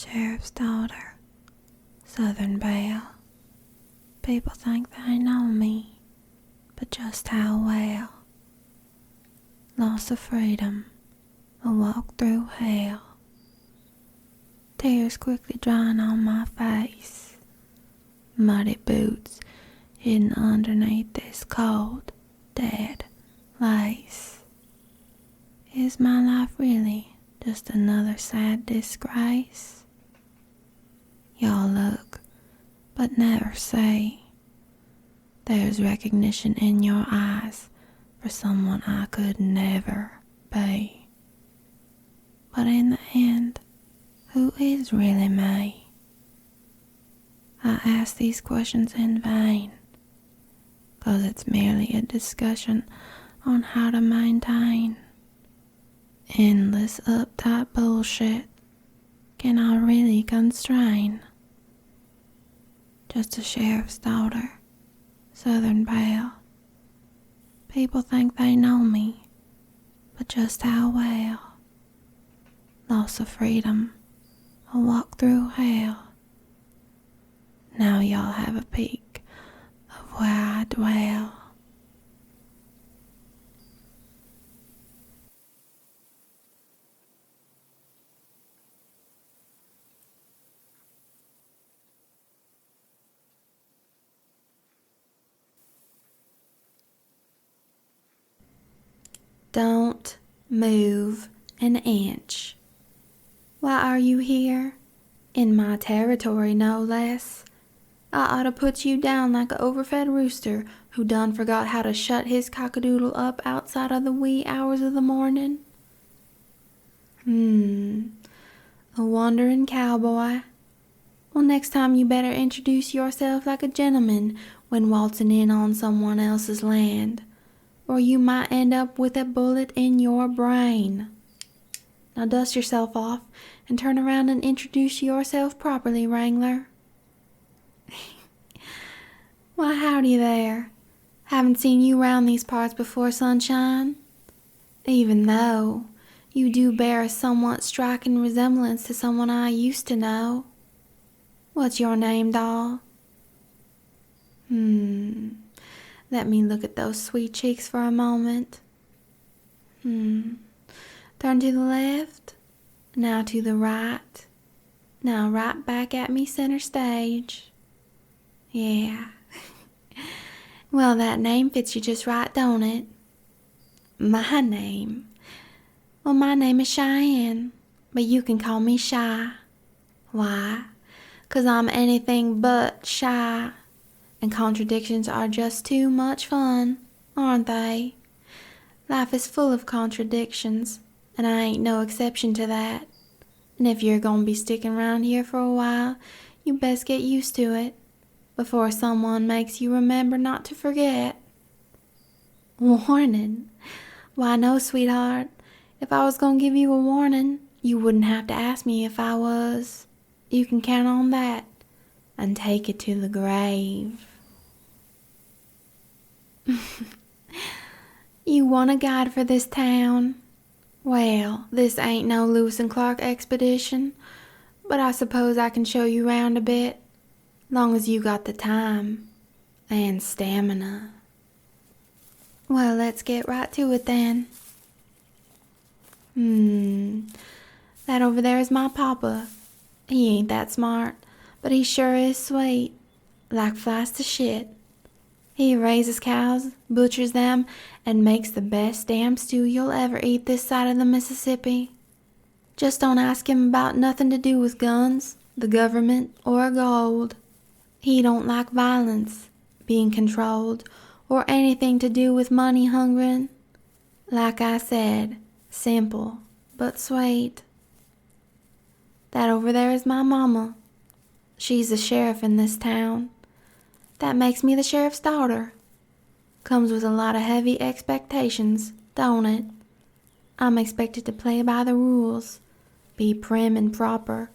Sheriff's daughter, Southern Belle. People think they know me, but just how well. Loss of freedom, a walk through hell. Tears quickly drying on my face. Muddy boots hidden underneath this cold, dead lace. Is my life really just another sad disgrace? Y'all look, but never say. There's recognition in your eyes for someone I could never be. But in the end, who is really me? I ask these questions in vain, 'cause it's merely a discussion on how to maintain. Endless uptight bullshit, can I really constrain? Just a sheriff's daughter, Southern Belle. People think they know me, but just how well. Loss of freedom, a walk through hell. Now y'all have a peek of where I dwell. Don't move an inch. Why are you here? In my territory, no less. I ought to put you down like a overfed rooster who done forgot how to shut his cockadoodle up outside of the wee hours of the morning. A wandering cowboy. Well, next time you better introduce yourself like a gentleman when waltzing in on someone else's land, or you might end up with a bullet in your brain. Now dust yourself off and turn around and introduce yourself properly, Wrangler. Why, howdy there. Haven't seen you round these parts before, sunshine. Even though you do bear a somewhat striking resemblance to someone I used to know. What's your name, doll? Let me look at those sweet cheeks for a moment. Turn to the left, now to the right, now right back at me center stage. Yeah. Well, that name fits you just right, don't it? My name? Well, my name is Cheyenne, but you can call me Shy. Why? 'Cause I'm anything but shy, and contradictions are just too much fun, aren't they? Life is full of contradictions, and I ain't no exception to that. And if you're gonna be sticking around here for a while, you best get used to it, before someone makes you remember not to forget. Warning? Why no, sweetheart. If I was gonna give you a warning, you wouldn't have to ask me if I was. You can count on that, and take it to the grave. You want a guide for this town? Well, this ain't no Lewis and Clark expedition, but I suppose I can show you round a bit, long as you got the time and stamina. Well, let's get right to it then. That over there is my papa. He ain't that smart, but he sure is sweet, like flies to shit. He raises cows, butchers them, and makes the best damn stew you'll ever eat this side of the Mississippi. Just don't ask him about nothing to do with guns, the government, or gold. He don't like violence, being controlled, or anything to do with money hungering. Like I said, simple, but sweet. That over there is my mama. She's the sheriff in this town. That makes me the sheriff's daughter. Comes with a lot of heavy expectations, don't it? I'm expected to play by the rules, be prim and proper,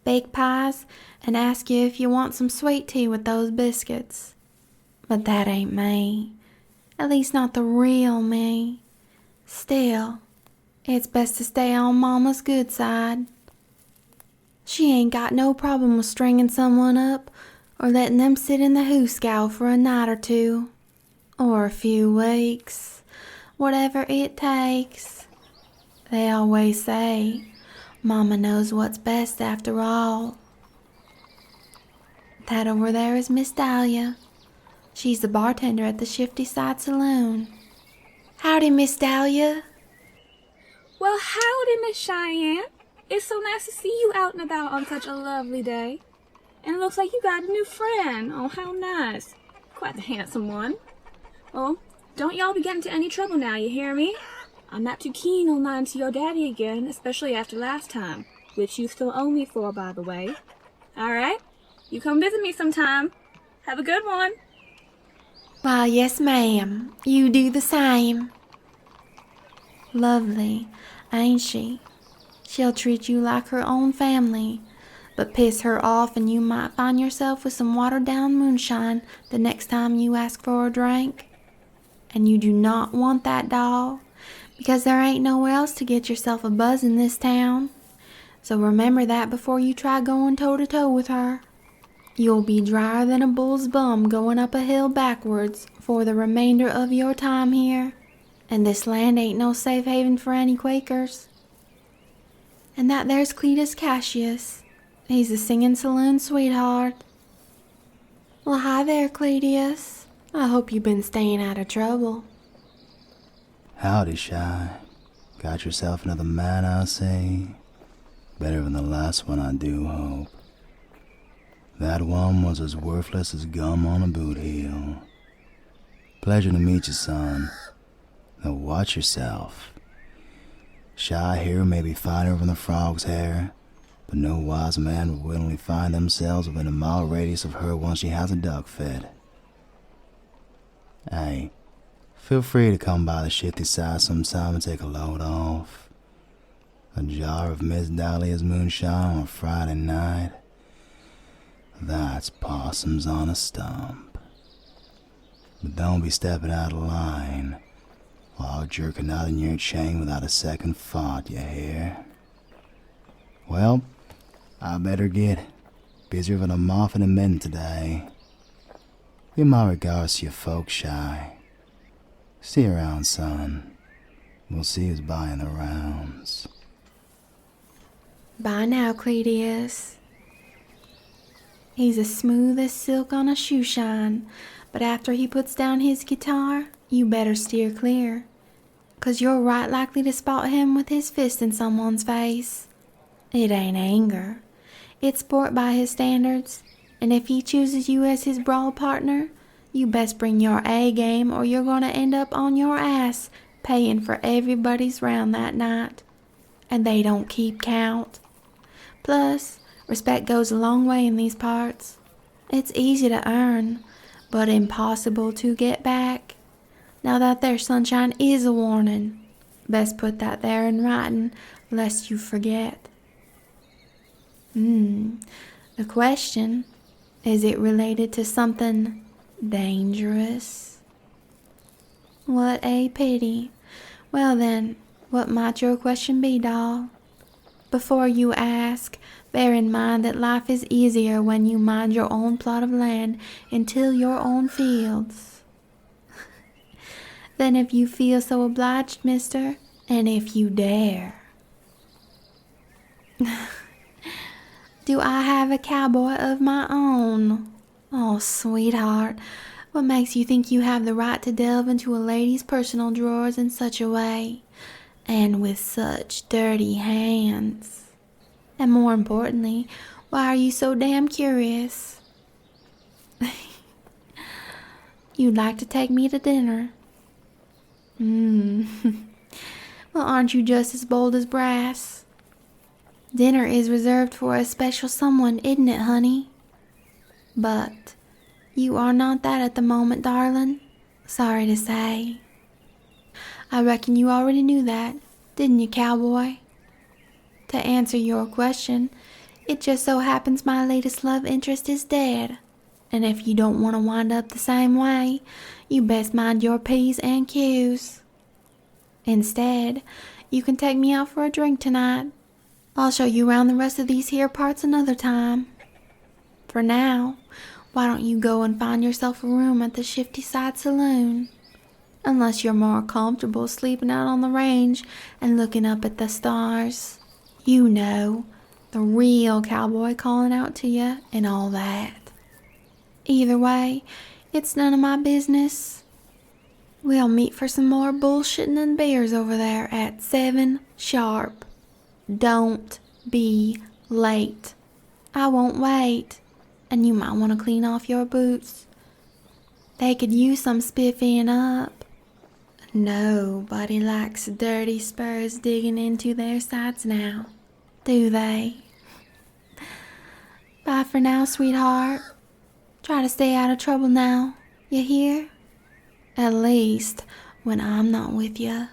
bake pies, and ask you if you want some sweet tea with those biscuits. But that ain't me. At least not the real me. Still, it's best to stay on Mama's good side. She ain't got no problem with stringing someone up or letting them sit in the hoosgow for a night or two, or a few weeks, whatever it takes. They always say, Mama knows what's best after all. That over there is Miss Dahlia. She's the bartender at the Shifty Side Saloon. Howdy, Miss Dahlia. Well, howdy, Miss Cheyenne. It's so nice to see you out and about on such a lovely day. And it looks like you got a new friend. Oh, how nice. Quite the handsome one. Well, don't y'all be getting into any trouble now, you hear me? I'm not too keen on lying to your daddy again, especially after last time, which you still owe me for, by the way. All right? You come visit me sometime. Have a good one. Why, yes, ma'am. You do the same. Lovely, ain't she? She'll treat you like her own family, but piss her off and you might find yourself with some watered-down moonshine the next time you ask for a drink. And you do not want that, doll, because there ain't nowhere else to get yourself a buzz in this town. So remember that before you try going toe-to-toe with her. You'll be drier than a bull's bum going up a hill backwards for the remainder of your time here. And this land ain't no safe haven for any Quakers. And that there's Cletus Cassius. He's a singing saloon sweetheart. Well, hi there, Cletus. I hope you've been staying out of trouble. Howdy, Shy. Got yourself another man, I see. Better than the last one, I do hope. That one was as worthless as gum on a boot heel. Pleasure to meet you, son. Now watch yourself. Shy here may be finer than the frog's hair, but no wise man would willingly find themselves within a mile radius of her once she has a duck fed. Hey, feel free to come by the Shifty Side sometime and take a load off. A jar of Miss Dahlia's moonshine on a Friday night. That's possums on a stump. But don't be stepping out of line while jerking out in your chain without a second thought, you hear? Well, I better get busier than a moth in a mint today. Give my regards to your folks, Shy. See you around, son. We'll see who's buying the rounds. Bye now, Cletus. He's as smooth as silk on a shoe shine, but after he puts down his guitar, you better steer clear, 'cause you're right likely to spot him with his fist in someone's face. It ain't anger. It's sport by his standards, and if he chooses you as his brawl partner, you best bring your A game or you're gonna end up on your ass paying for everybody's round that night. And they don't keep count. Plus, respect goes a long way in these parts. It's easy to earn, but impossible to get back. Now that there sunshine is a warning. Best put that there in writing, lest you forget. The question, is it related to something dangerous? What a pity. Well then, what might your question be, doll? Before you ask, bear in mind that life is easier when you mind your own plot of land and till your own fields. Then if you feel so obliged, mister, and if you dare. Do I have a cowboy of my own? Oh, sweetheart, what makes you think you have the right to delve into a lady's personal drawers in such a way, and with such dirty hands? And more importantly, why are you so damn curious? You'd like to take me to dinner? Well, aren't you just as bold as brass? Dinner is reserved for a special someone, isn't it, honey? But you are not that at the moment, darling. Sorry to say. I reckon you already knew that, didn't you, cowboy? To answer your question, it just so happens my latest love interest is dead. And if you don't want to wind up the same way, you best mind your P's and Q's. Instead, you can take me out for a drink tonight. I'll show you around the rest of these here parts another time. For now, why don't you go and find yourself a room at the Shifty Side Saloon? Unless you're more comfortable sleeping out on the range and looking up at the stars. You know, the real cowboy calling out to you and all that. Either way, it's none of my business. We'll meet for some more bullshitting and beers over there at 7 sharp. Don't be late. I won't wait. And you might want to clean off your boots. They could use some spiffing up. Nobody likes dirty spurs digging into their sides now, do they? Bye for now, sweetheart. Try to stay out of trouble now, you hear? At least when I'm not with you.